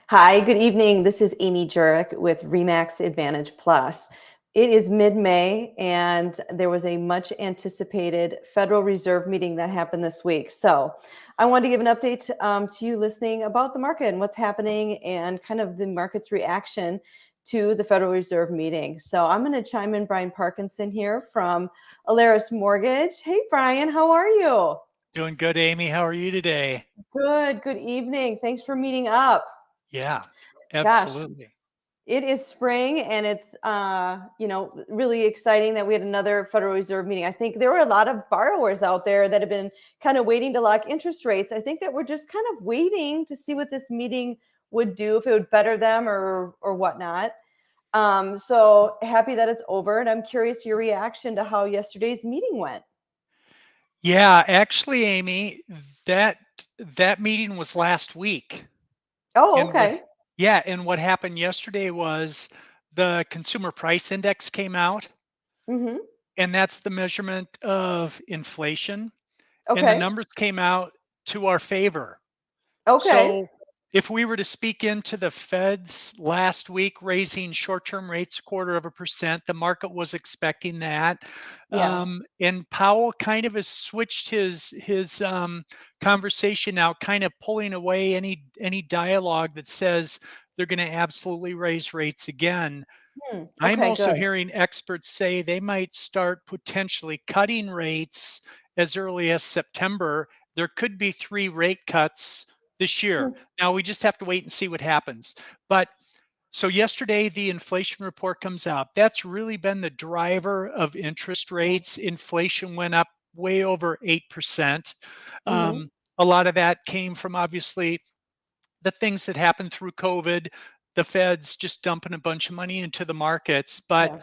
Hi, good evening. This is Amy Jurek with Remax Advantage Plus. It is mid-May, and there was a much anticipated Federal Reserve meeting that happened this week. So I wanted to give an update to you listening about the market and what's happening and kind of the market's reaction to the Federal Reserve meeting. So I'm going to chime in Brian Parkinson here from Alaris Mortgage. Hey, Brian, how are you? Doing good, Amy. How are you today? Good evening. Thanks for meeting up. Yeah, Gosh, absolutely. it is spring and it's really exciting that we had another Federal Reserve meeting. I think there were a lot of borrowers out there that have been kind of waiting to lock interest rates. I think that we're just kind of waiting to see what this meeting would do, if it would better them or whatnot. So happy that it's over, and I'm curious your reaction to how yesterday's meeting went. Yeah, actually, Amy, that that meeting was last week. Oh, And what okay. yeah, and what happened yesterday was the consumer price index came out, Mm-hmm. and that's the measurement of inflation, and the Okay. numbers came out to our favor. Okay. So if we were to speak into the Fed's last week raising short-term rates 0.25%, the market was expecting that, Yeah. and Powell kind of has switched his conversation out, kind of pulling away any dialogue that says they're going to absolutely raise rates again. I'm Okay, also good. hearing experts say they might start potentially cutting rates as early as September. There could be 3 rate cuts this year. Now we just have to wait and see what happens. But so yesterday, the inflation report comes out. That's really been the driver of interest rates. Inflation went up way over 8%. Mm-hmm. A lot of that came from obviously the things that happened through COVID, the Fed's just dumping a bunch of money into the markets. But Yeah.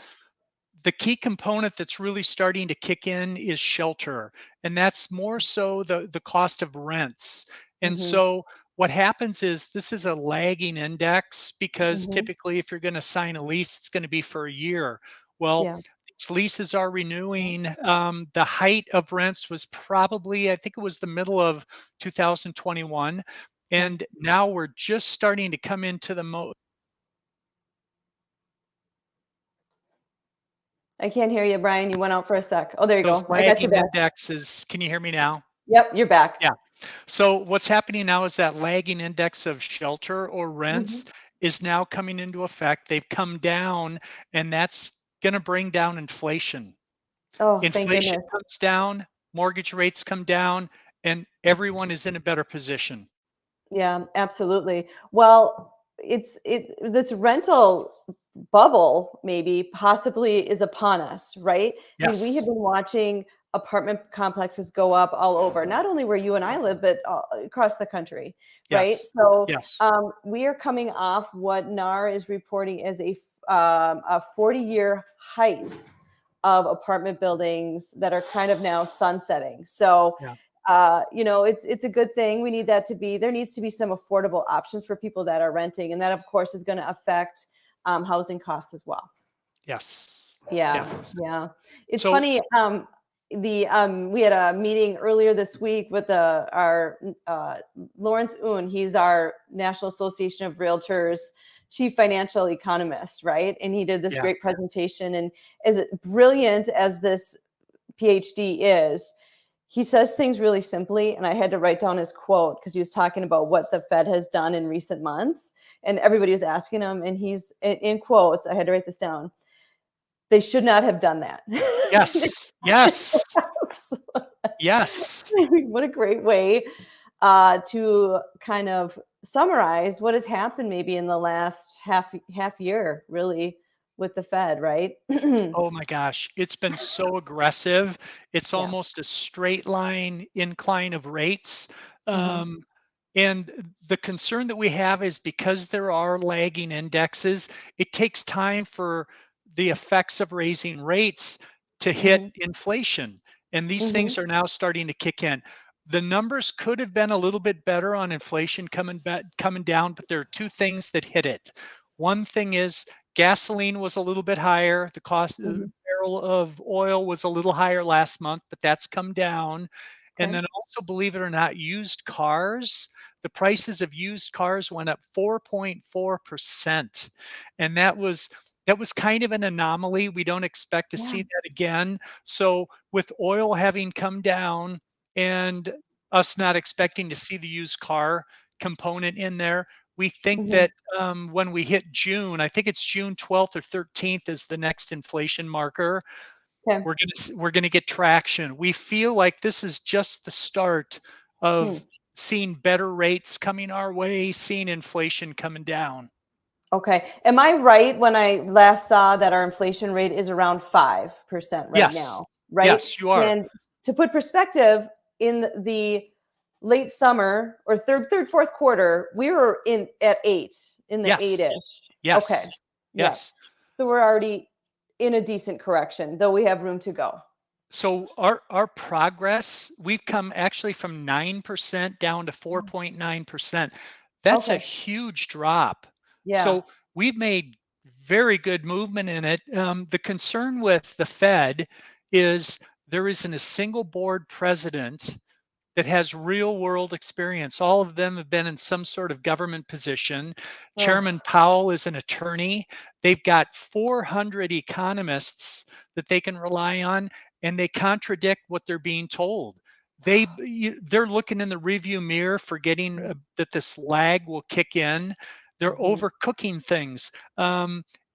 the key component that's really starting to kick in is shelter, and that's more so the cost of rents. And Mm-hmm. so what happens is this is a lagging index because Mm-hmm. typically if you're going to sign a lease, it's going to be for a year. Well, Yeah. these leases are renewing. The height of rents was probably, I think it was the middle of 2021. Okay. And now we're just starting to come into the I can't hear you, Brian. You went out for a sec. Oh, there you those go. I got you lagging back. indexes. Can you hear me now? Yep, you're back. Yeah. So what's happening now is that lagging index of shelter or Hmm. rents is now coming into effect. They've come down, and that's going to bring down inflation. Oh, thank Inflation goodness. comes down, mortgage rates come down, and everyone is in a better position. Yeah, absolutely. Well, this rental bubble maybe possibly is upon us, right? I mean, we have Yes. been watching apartment complexes go up all over, not only where you and I live, but across the country, right? Yes. So Yes. we are coming off what NAR is reporting as a 40-year height of apartment buildings that are kind of now sunsetting. So, Yeah. it's a good thing. We need that to be there needs to be some affordable options for people that are renting, and that of course is going to affect housing costs as well. Yes. Yeah, Yes. yeah. It's So funny. The We had a meeting earlier this week with our Lawrence Un. He's our National Association of Realtors chief financial economist, right? And he did this yeah. great presentation. And as brilliant as this PhD is, he says things really simply. And I had to write down his quote because he was talking about what the Fed has done in recent months, and everybody was asking him, and he's in quotes. I had to write this down. They should not have done that. Yes. Yes. Yes. What a great way to kind of summarize what has happened maybe in the last half year, really, with the Fed, right? Oh my gosh, it's been so aggressive. It's Yeah. almost a straight line incline of rates. Hmm. Um, and the concern that we have is because there are lagging indexes, it takes time for the effects of raising rates to hit Hmm. inflation. And these Hmm. things are now starting to kick in. The numbers could have been a little bit better on inflation coming down, but there are two things that hit it. One thing is gasoline was a little bit higher. The cost of Hmm. the barrel of oil was a little higher last month, but that's come down. And Okay. then also, believe it or not, used cars, the prices of used cars went up 4.4%. And that was kind of an anomaly. We don't expect to Yeah. see that again. So with oil having come down and us not expecting to see the used car component in there, we think Mhm. that when we hit June, I think it's June 12th or 13th is the next inflation marker. Okay. We're gonna get traction. We feel like this is just the start Hmm. of seeing better rates coming our way, seeing inflation coming down. Okay. Am I right when I last saw that our inflation rate is around 5% right Yes. now, right? Yes, you are. And to put perspective, in the late summer or fourth quarter, we were in at 8, in the Yes. 8-ish. Okay. Yes. Yeah. Yes. So we're already in a decent correction, though we have room to go. So our progress, we've come actually from 9% down to 4.9%. That's a Okay. huge drop. Yeah. So we've made very good movement in it. The concern with the Fed is there isn't a single board president that has real world experience. All of them have been in some sort of government position. Chairman Ugh. Powell is an attorney. They've got 400 economists that they can rely on, and they contradict what they're being told. They're looking in the review mirror, forgetting that this lag will kick in. They're Mhm. overcooking things.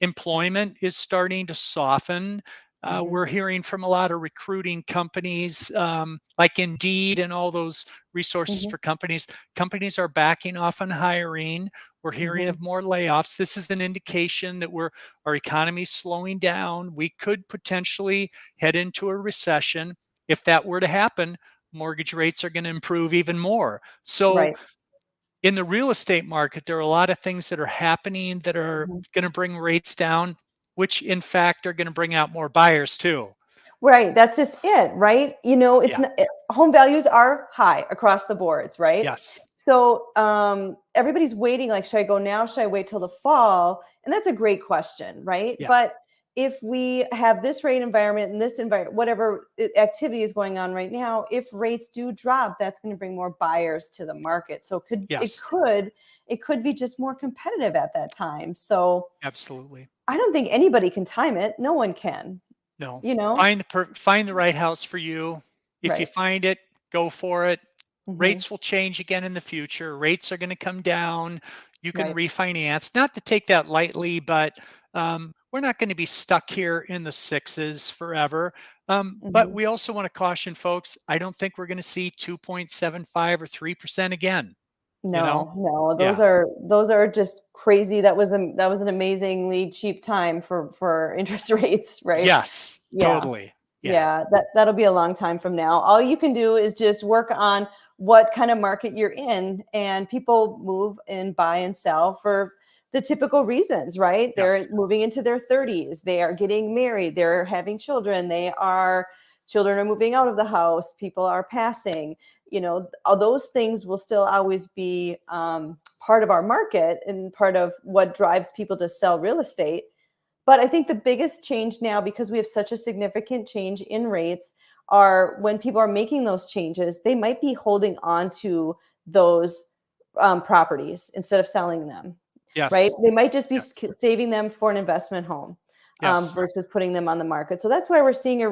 Employment is starting to soften. Mhm. We're hearing from a lot of recruiting companies like Indeed and all those resources Mhm. for companies. Companies are backing off on hiring. We're hearing Mhm. of more layoffs. This is an indication that our economy is slowing down. We could potentially head into a recession. If that were to happen, mortgage rates are going to improve even more. So Right. in the real estate market, there are a lot of things that are happening that are Mhm. going to bring rates down, which in fact are going to bring out more buyers too. Right, that's just it, right? It's Yeah. not, home values are high across the boards, right? Yes. So everybody's waiting, like, should I go now? Should I wait till the fall? And that's a great question, right? Yeah. But if we have this rate environment and this environment, whatever activity is going on right now, if rates do drop, that's going to bring more buyers to the market. So Yes. it could be just more competitive at that time. So Absolutely. I don't think anybody can time it. No one can, No. you know? Find the right house for you. If you Right. find it, go for it. Hmm. Rates will change again in the future. Rates are going to come down. You can Right. refinance. Not to take that lightly, but we're not going to be stuck here in the sixes forever. But Mhm. we also want to caution folks. I don't think we're going to see 2.75 or 3% again. You know? No, no, those Yeah. are those are just crazy. That was an amazingly cheap time for interest rates, right? Yes. Yeah. Totally. Yeah. Yeah, that'll be a long time from now. All you can do is just work on what kind of market you're in, and people move and buy and sell for the typical reasons, right? They're Yes. moving into their 30s, they are getting married, they're having children, children are moving out of the house, people are passing. All those things will still always be part of our market and part of what drives people to sell real estate. But I think the biggest change now, because we have such a significant change in rates, are when people are making those changes, they might be holding on to those properties instead of selling them, right? Yes. They might just be Yes. saving them for an investment home Yes. versus putting them on the market. So that's why we're seeing a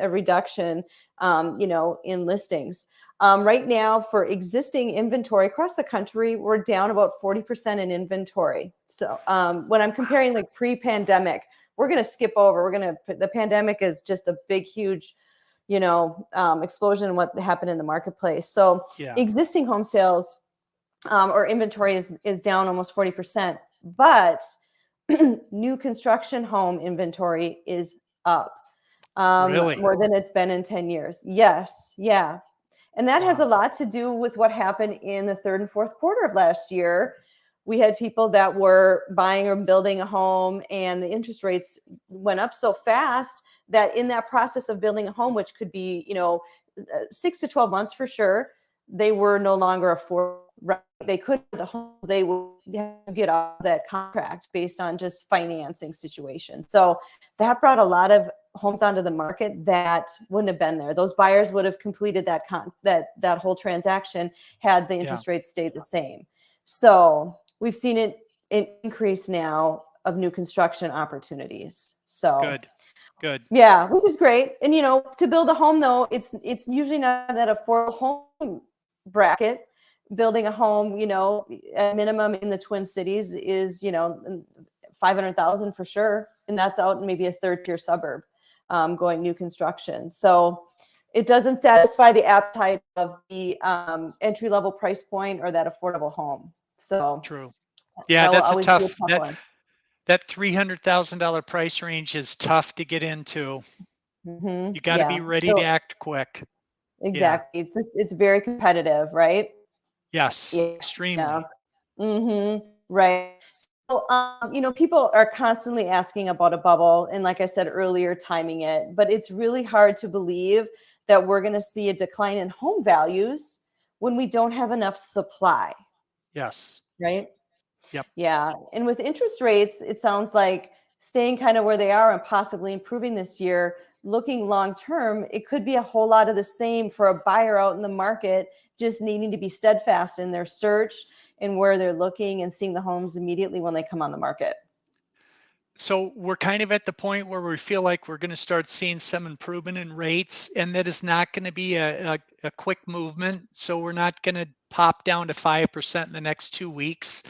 reduction, in listings. Right now, for existing inventory across the country, we're down about 40% in inventory. So when I'm comparing like pre-pandemic, we're going to skip over. The pandemic is just a big, huge, explosion in what happened in the marketplace. So Yeah. existing home sales or inventory is down almost 40%, but new construction home inventory is up Really? more than it's been in 10 years. Yes, yeah. And that has a Wow. lot to do with what happened in the third and fourth quarter of last year. We had people that were buying or building a home, and the interest rates went up so fast that in that process of building a home, which could be, 6 to 12 months for sure, they were no longer affordable. Right? They couldn't the home. They would have to get off that contract based on just financing situation. So that brought a lot of homes onto the market that wouldn't have been there. Those buyers would have completed that whole transaction had the Yeah. interest rates stayed the same. So we've seen an increase now of new construction opportunities. So Good. Good. yeah, which is great. And to build a home though, it's usually not that affordable home bracket. Building a home, at minimum in the Twin Cities is, 500,000 for sure, and that's out in maybe a third-tier suburb, going new construction. So it doesn't satisfy the appetite of the entry-level price point or that affordable home. So True. Yeah, that will that's a always be a tough tough one. that $300,000 price range is tough to get into. You got to Yeah. be ready to So act quick. Yeah. exactly. It's very competitive, right? Yes, Yeah. Yeah. extremely. Right. So, people are constantly asking about a bubble, and like I said earlier, timing it. But it's really hard to believe that we're going to see a decline in home values when we don't have enough supply, Yes. right? Yep. Yeah. And with interest rates, it sounds like staying kind of where they are and possibly improving this year. Looking long term, it could be a whole lot of the same for a buyer out in the market, just needing to be steadfast in their search and where they're looking and seeing the homes immediately when they come on the market. So we're kind of at the point where we feel like we're going to start seeing some improvement in rates, and that is not going to be a quick movement. So we're not going to pop down to 5% in the next 2 weeks.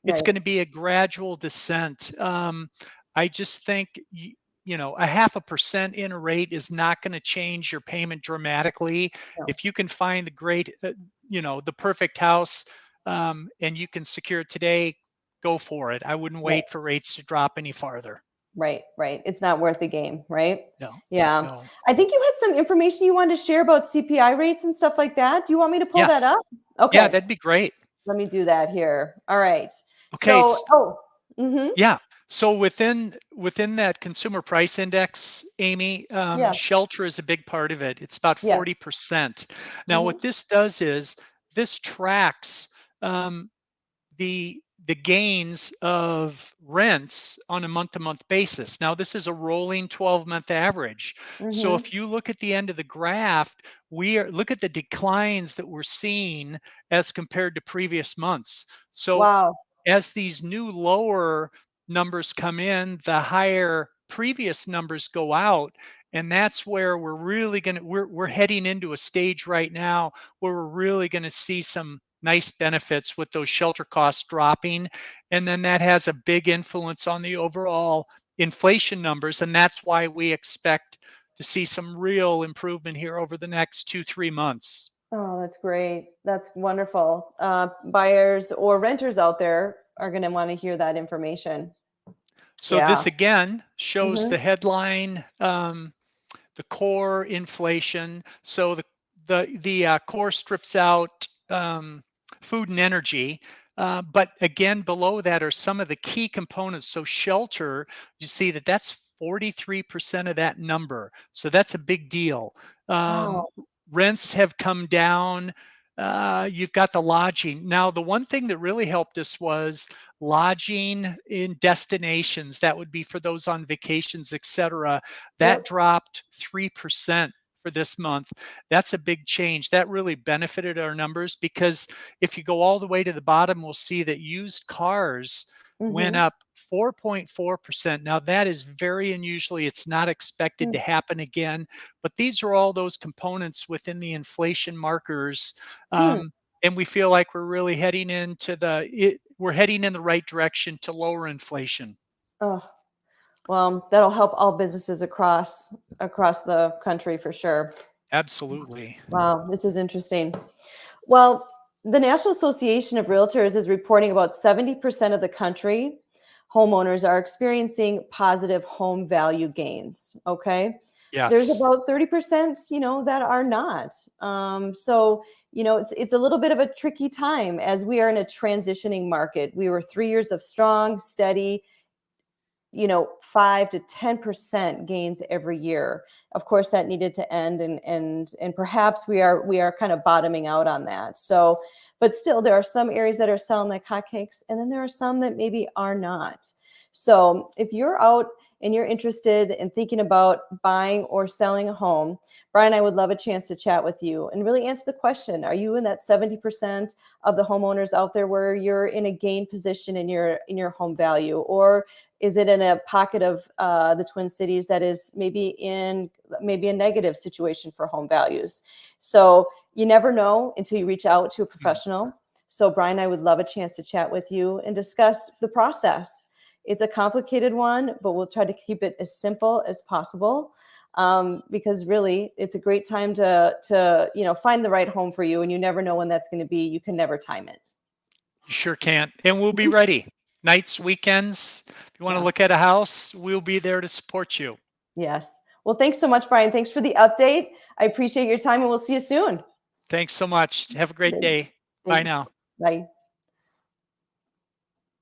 It's Right. going to be a gradual descent. I just think, a 0.5% in a rate is not going to change your payment dramatically. No. If you can find the perfect house, and you can secure it today, go for it. I wouldn't Right. wait for rates to drop any farther. Right. It's not worth the game, right? No, Yeah. no. I think you had some information you wanted to share about CPI rates and stuff like that. Do you want me to pull that Yes. up? Yeah, Okay. that'd be great. Let me do that here. All right. Okay. So, mm-hmm. Yeah. So within that consumer price index, Amy, Yeah. shelter is a big part of it. It's about Yes. 40%. Now, Mm-hmm. what this does is this tracks um, the gains of rents on a month-to-month basis. Now, this is a rolling 12-month average. So Mm-hmm. if you look at the end of the graph, look at the declines that we're seeing as compared to previous months. So Wow. as these new lower numbers come in, the higher previous numbers go out. And that's where we're heading into a stage right now where we're really going to see some nice benefits with those shelter costs dropping. And then that has a big influence on the overall inflation numbers. And that's why we expect to see some real improvement here over the next 2-3 months. Oh, that's great. That's wonderful. Buyers or renters out there are going to want to hear that information. So Yeah. this again shows Mm-hmm. the headline, the core inflation. So the core strips out food and energy. But again, below that are some of the key components. So shelter, you see that's 43% of that number. So that's a big deal. Wow. Rents have come down. You've got the lodging. Now, the one thing that really helped us was lodging in destinations. That would be for those on vacations, etc. That Yep. dropped 3% for this month. That's a big change. That really benefited our numbers because if you go all the way to the bottom, we'll see that used cars went Mm-hmm. up 4.4%. Now, that is very unusually, it's not expected to happen again, but these are all those components within the inflation markers. Hmm. And we feel like we're really heading we're heading in the right direction to lower inflation. Oh, well, that'll help all businesses across the country for sure. Absolutely. Wow, this is interesting. Well, the National Association of Realtors is reporting about 70% of the country homeowners are experiencing positive home value gains. Okay. There's Yes. about 30%, that are not. So, it's a little bit of a tricky time as we are in a transitioning market. We were 3 years of strong, steady, 5 to 10% gains every year. Of course, that needed to end, and perhaps we are kind of bottoming out on that. So, but still, there are some areas that are selling like hotcakes, and then there are some that maybe are not. So, if you're out and you're interested in thinking about buying or selling a home, Brian, I would love a chance to chat with you and really answer the question. Are you in that 70% of the homeowners out there where you're in a gain position in your home value? Or is it in a pocket of the Twin Cities that is maybe a negative situation for home values? So you never know until you reach out to a professional. So Brian, I would love a chance to chat with you and discuss the process. It's a complicated one, but we'll try to keep it as simple as possible, because really it's a great time to find the right home for you, and you never know when that's going to be. You can never time it. You sure can't. And we'll be ready. Nights, weekends. If you want to Yeah. look at a house, we'll be there to support you. Yes. Well, thanks so much, Brian. Thanks for the update. I appreciate your time, and we'll see you soon. Thanks so much. Have a great day. Bye Thanks. now. Bye.